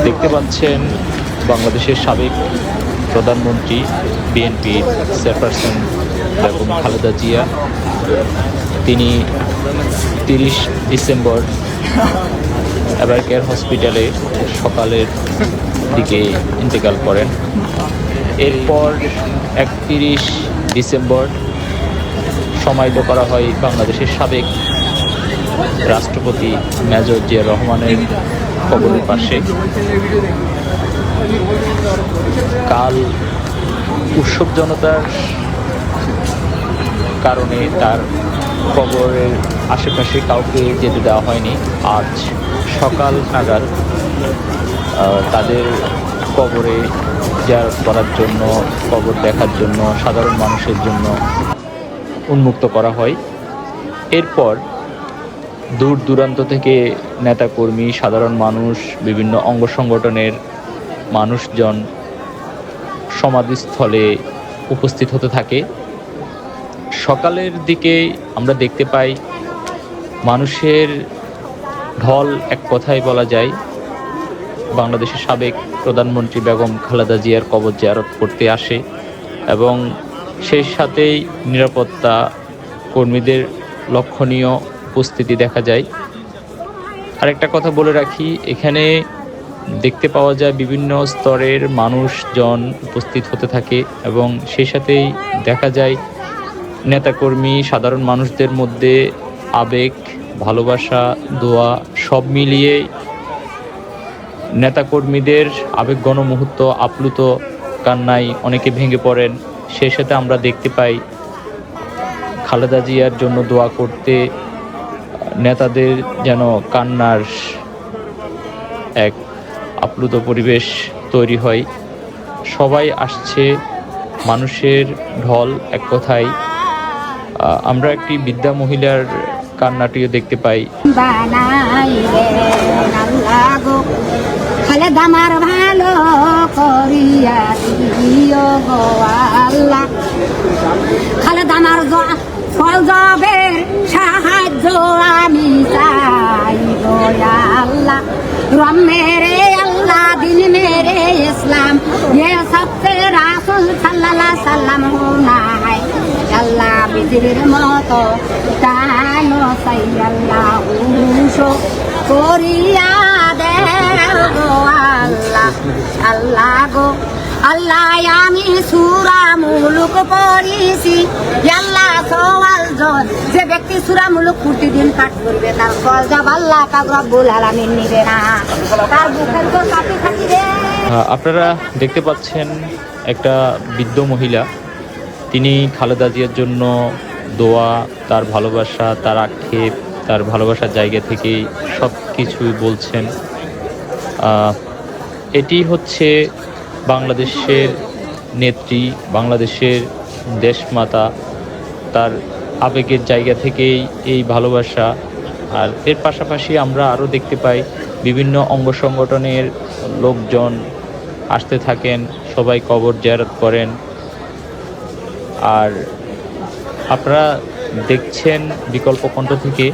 দেখতে পাচ্ছেন বাংলাদেশের সাবেক প্রধানমন্ত্রী বিএনপির চেয়ারপারসন বেগম খালেদা জিয়া। তিনি 30 ডিসেম্বর এভার কেয়ার হসপিটালে সকালের দিকে ইন্তেকাল করেন। এরপর 31 ডিসেম্বর সমাহিত করা হয় বাংলাদেশের সাবেক রাষ্ট্রপতি মেজর জিয়া রহমানের কবরের পাশে। কাল উৎসব জনতার কারণে তার কবরের আশেপাশে কাউকে যেতে দেওয়া হয়নি। আজ সকাল নাগাদ তাদের কবরে জিয়ারত করার জন্য, কবর দেখার জন্য সাধারণ মানুষের জন্য উন্মুক্ত করা হয়। এরপর দূর দূরান্ত থেকে নেতাকর্মী, সাধারণ মানুষ, বিভিন্ন অঙ্গ সংগঠনের মানুষজন সমাধিস্থলে উপস্থিত হতে থাকে। সকালের দিকে আমরা দেখতে পাই মানুষের ঢল, এক কথায় বলা যায় বাংলাদেশের সাবেক প্রধানমন্ত্রী বেগম খালেদা জিয়ার কবর জিয়ারত করতে আসে এবং সেই সাথেই নিরাপত্তা কর্মীদের লক্ষণীয় উপস্থিতি দেখা যায়। আরেকটা কথা বলে রাখি, এখানে দেখতে পাওয়া যায় বিভিন্ন স্তরের মানুষজন উপস্থিত হতে থাকে এবং সেই সাথেই দেখা যায় নেতাকর্মী, সাধারণ মানুষদের মধ্যে আবেগ, ভালোবাসা, দোয়া সব মিলিয়ে নেতাকর্মীদের আবেগঘন মুহূর্ত, আপ্লুত কান্নায় অনেকে ভেঙে পড়েন। সেই সাথে আমরা দেখতে পাই খালেদা জিয়ার জন্য দোয়া করতে নেতাদের যেন কান্নার এক আপ্লুত পরিবেশ তৈরি হয়। সবাই আসছে, মানুষের ঢল, এক কথায় আমরা একটি বৃদ্ধা মহিলার কান্নাটিও দেখতে পাই। খালেদামার ভালো করিয়া দিও গো আল্লাহ, খালেদামার ফল যাবে সাহায্য আমি চাই গো আল্লাহ। রম মেরে আল্লাহ, দিন মেরে ইসলাম, ये सबसे রাসূল সাল্লাল্লাহু সাল্লাম নাই আল্লাহ বিজির মতো জানো সাই আল্লাহ উশো করিয়া দে গো আল্লাহ। আল্লাহ গো আল্লাহ, আমি সূরা মুলুক পড়িছি আল্লাহ সওয়াল জল, যে ব্যক্তি সূরা মুলুক প্রতিদিন পাঠ করবে তার ফল যাব আল্লাহ পাক রব্বুল আলামিন নিবে না, তার বুকের তো সাথে থাকিবে। আপনারা দেখতে পাচ্ছেন একটা বৃদ্ধ মহিলা, তিনি খালেদা জিয়ার জন্য দোয়া, তার ভালোবাসা, তার আক্ষেপ, তার ভালোবাসার জায়গা থেকেই সব কিছুই বলছেন। এটি হচ্ছে বাংলাদেশের নেত্রী, বাংলাদেশের দেশমাতা, তার আবেগের জায়গা থেকেই এই ভালোবাসা। আর এর পাশাপাশি আমরা আরও দেখতে পাই বিভিন্ন অঙ্গ সংগঠনের লোকজন আসতে থাকেন, সবাই কবর জিয়ারত করেন। আর আপনারা দেখছেন বিকল্প কণ্ঠ থেকে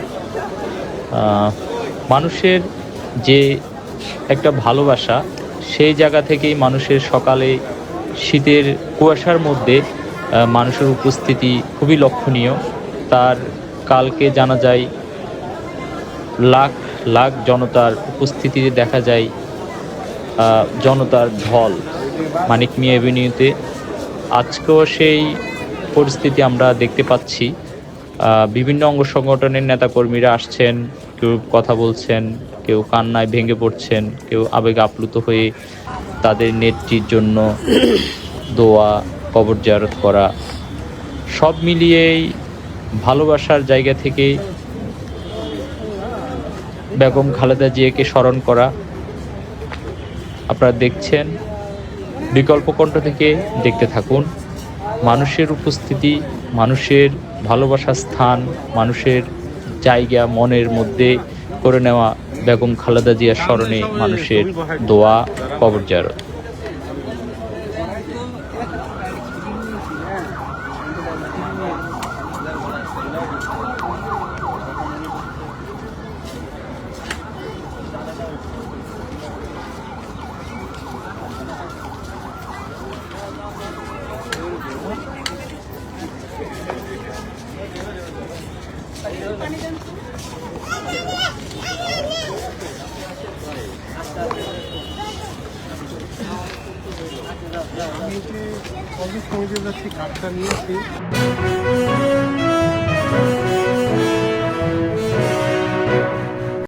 মানুষের যে একটা ভালোবাসা, সেই জায়গা থেকেই মানুষের সকালে শীতের কুয়াশার মধ্যে মানুষের উপস্থিতি খুবই লক্ষণীয়। তার কালকে জানা যায় লাখ লাখ জনতার উপস্থিতিতে দেখা যায় জনতার ঢল মানিক মিয়া এভিনিউতে। আজকেও সেই পরিস্থিতি আমরা দেখতে পাচ্ছি। বিভিন্ন অঙ্গ সংগঠনের নেতাকর্মীরা আসছেন, কেউ কথা বলছেন, কেউ কান্নায় ভেঙে পড়ছেন, কেউ আবেগে আপ্লুত হয়ে তাদের নেত্রীর জন্য দোয়া, কবর জিয়ারত করা, সব মিলিয়েই ভালোবাসার জায়গা থেকে বেগম খালেদা জিয়াকে স্মরণ করা। আপনারা দেখছেন বিকল্প কণ্ঠ থেকে, দেখতে থাকুন। মানুষের উপস্থিতি, মানুষের ভালোবাসার স্থান, মানুষের জায়গা মনের মধ্যে করে নেওয়া বেগম খালেদা জিয়ার স্মরণে মানুষের দোয়া, কবর জিয়ারত। আমি যে কবে সঙ্গে যাচ্ছি কার্ডটা নিয়েছি